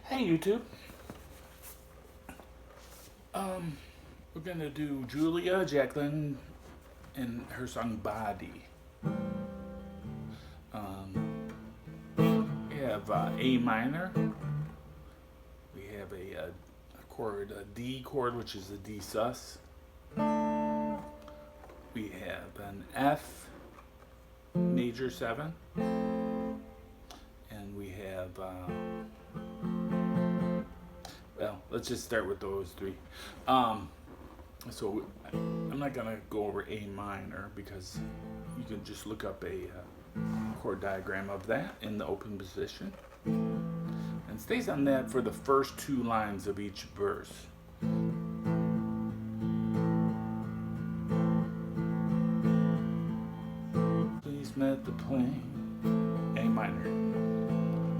Hey YouTube. We're gonna do Julia Jacklin and her song Body. We have A minor. We have a chord, a D chord, which is a D sus. We have an F major 7. And we have, well, let's just start with those three. So I'm not gonna go over A minor because you can just look up a chord diagram of that in the open position, and stays on that for the first 2 lines of each verse. Please met the plane, A minor.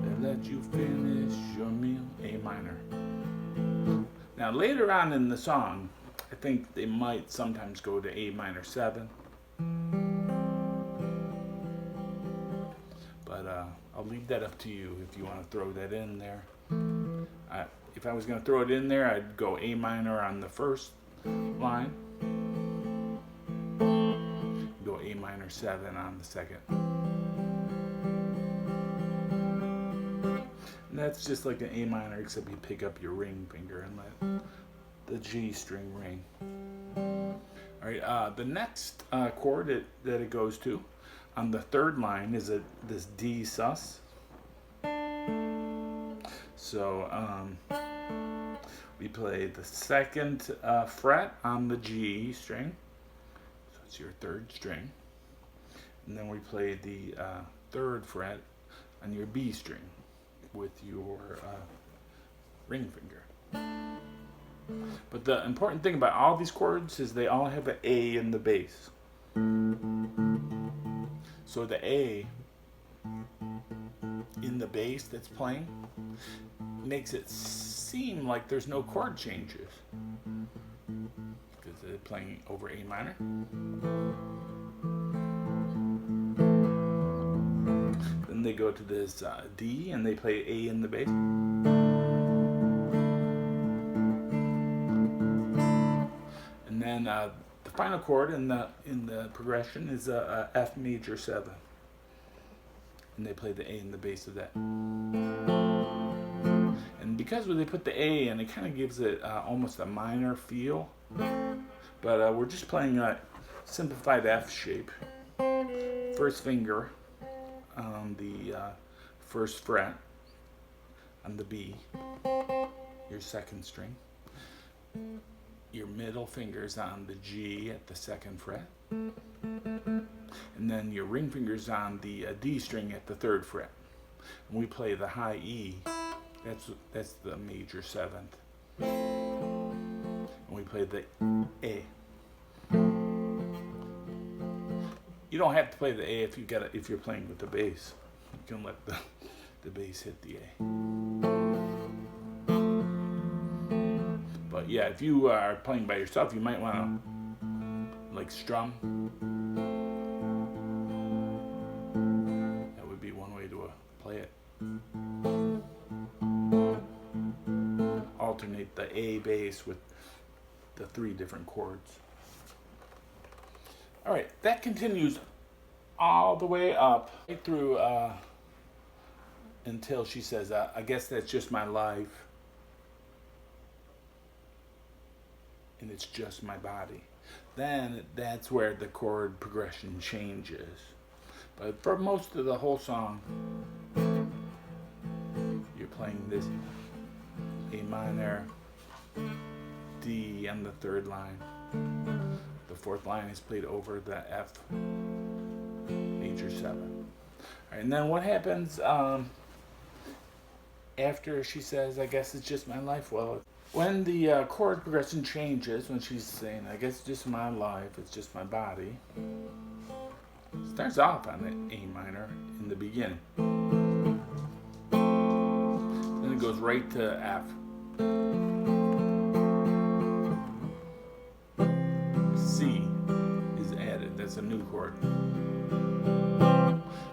They let you finish your meal, A minor. Now later on in the song, I think they might sometimes go to A minor 7. But I'll leave that up to you if you want to throw that in there. If I was going to throw it in there, I'd go A minor on the first line, go A minor 7 on the second. And that's just like an A minor, except you pick up your ring finger and let the G string ring. Alright, the next chord that it goes to on the third line is this D sus. So we play the second fret on the G string, so it's your third string, and then we play the third fret on your B string with your ring finger. But the important thing about all these chords is they all have an A in the bass. So the A in the bass that's playing makes it seem like there's no chord changes because they're playing over A minor. Then they go to this D and they play A in the bass. And then the final chord in the progression is a F major 7, and they play the A in the bass of that. And because when they put the A in, it kind of gives it almost a minor feel. But we're just playing a simplified F shape. First finger on the first fret on the B, your second string. Your middle finger's on the G at the second fret, and then your ring finger's on the D string at the third fret. And we play the high E. That's the major 7th, and we play the A. You don't have to play the A if you're playing with the bass. You can let the bass hit the A. But yeah, if you are playing by yourself, you might want to like strum. That would be one way to play it. Alternate the A bass with the 3 different chords. Alright, that continues all the way up right through until she says, I guess that's just my life. And it's just my body. Then that's where the chord progression changes. But for most of the whole song, you're playing this A minor, D on the third line. The fourth line is played over the F major 7. All right, and then what happens after she says, I guess it's just my life? Well, when the chord progression changes, when she's saying, I guess it's just my life, it's just my body, it starts off on the A minor in the beginning. Then it goes right to F. C is added, that's a new chord.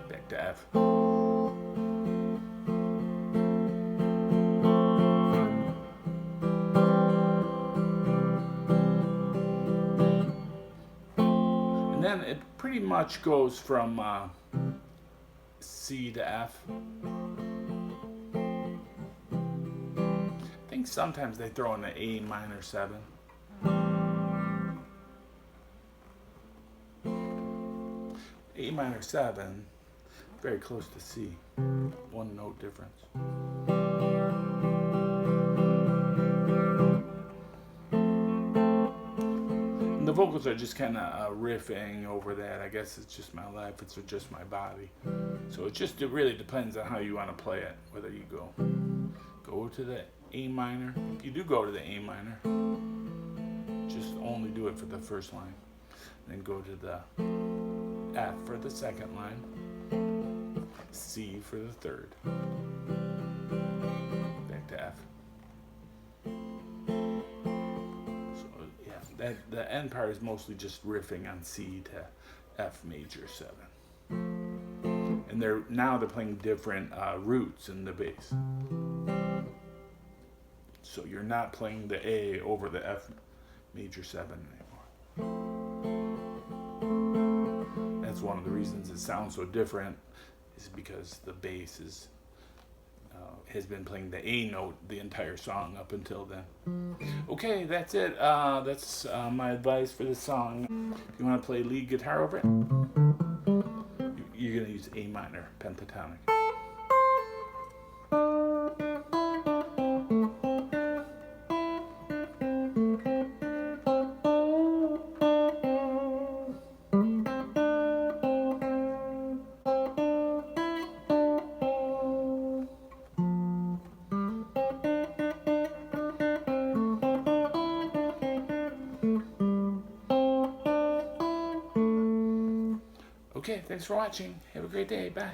Back to F. pretty much goes from C to F. I think sometimes they throw in an A minor 7. A minor 7, very close to C. One note difference. And the vocals are just kind of riffing over that. I guess it's just my life, it's just my body. So it really depends on how you want to play it, whether you go to the A minor. If you do go to the A minor, just only do it for the first line. Then go to the F for the second line, C for the third, back to F. So yeah, the end part is mostly just riffing on C to F major 7. And they're playing different roots in the bass. So you're not playing the A over the F major 7 anymore. That's one of the reasons it sounds so different, is because the bass has been playing the A note the entire song up until then. Okay, that's it. That's my advice for this song. If you want to play lead guitar over it, you're going to use A minor pentatonic. Okay, thanks for watching. Have a great day. Bye.